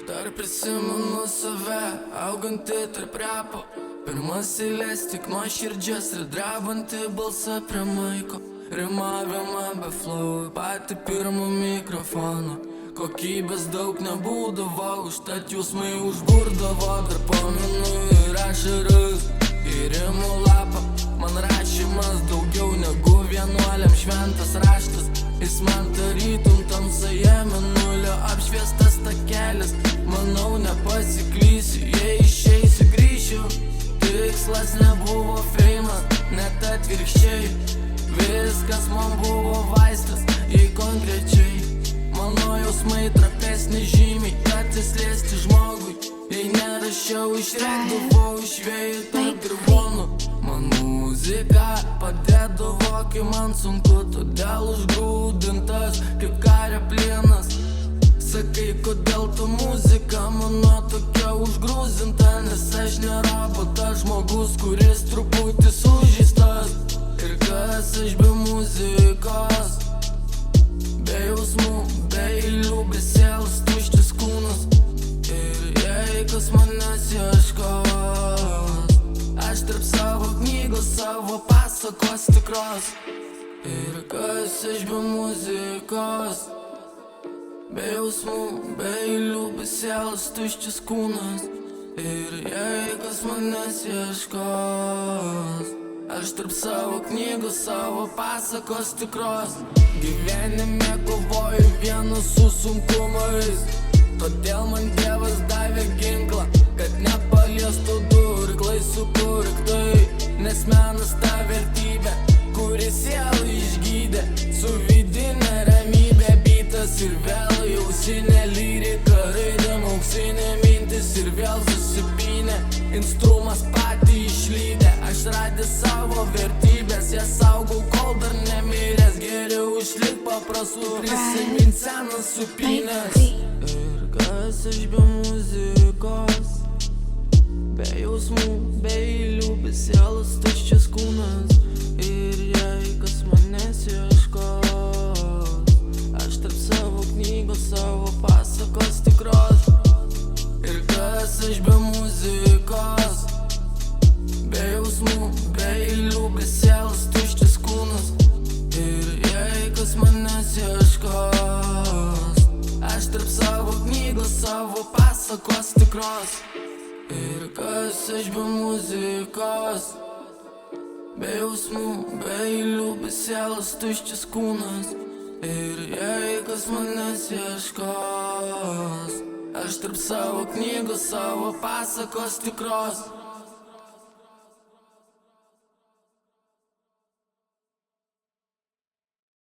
Dar prisimenu save, augantį tarp repo. Pirmas eilės tik nuoširdžias ir drebantį balsą prie maiko. Rimavimą be flow, patį pirmą mikrofoną. Kokybės daug nebūdavo, užtat jausmai užburdavo. Dar pamenu ir ašaras, ir rimų lapą. Man rašymas daugiau negu vienuoliam šventas raštas. Jis man tarytum tamsoje mėnulio apšviestas takelis. Manau nepasiklysiu, jei išeisiu grįšiu. Tikslas nebuvo feimas, net atvirkščiai. Viskas man buvo vaistas, jei konkrečiai. Mano jausmai trapesni žymiai, kad įsliesti žmogui. Jei nerašiau, išrengdavau iš vėjų tarp dirvonų. Man muzika padėdavo, kai man sunku, todėl užgrūdintas kaip kario plienas. Sakai, kodėl tu muzika mano tokia užgrūzinta, nes aš nerobotas žmogus, kuris truputį sužeistas. Ir kas aš be muzikos, be jausmų, be eilių, be sielos, tuščias kūnas. Ir jei kas manęs ieškos, aš tarp savo knygos, savo pasakos tikros. Ir kas aš be muzikos, be jausmų, be eilių, be sielos, tuščias kūnas. Ir jei kas manęs ieškos, aš tarp savo knygos, savo pasakos tikros. Gyvenime kovoju vienas su sunkumais, todėl man Dievas davė ginklą, kad nepaliestų durklai sukurktai. Nes menas ta vertybė, kuri sielą išgydė, su vidinė ramybė, bitas ir vėl į ausinę lyrika, raidėm auksinė mintis ir vėl susipynė. Instrumas patį išlydė, aš radė savo vertybės, jas saugau, kol dar nemiręs. Geriau išlik paprastų, prisimint senas supynės. Ir kas aš be muzikos, be jausmų, be eilių, be sielos, tuščias kūnas. Ir jei kas manęs ieškos, aš tarp savo knygos, savo pasakos tikros. Ir kas aš be muzikos, be jausmų, be eilių, be sielos, tuščias kūnas. Ir jei kas manęs ieškos, aš tarp savo knygos, savo pasakos tikros. Ir kas aš be muzikos, be jausmų, be eilių, be sielos, tuščias kūnas. Ir jei kas manęs ieškos, aš tarp savo knygos, savo pasakos tikros.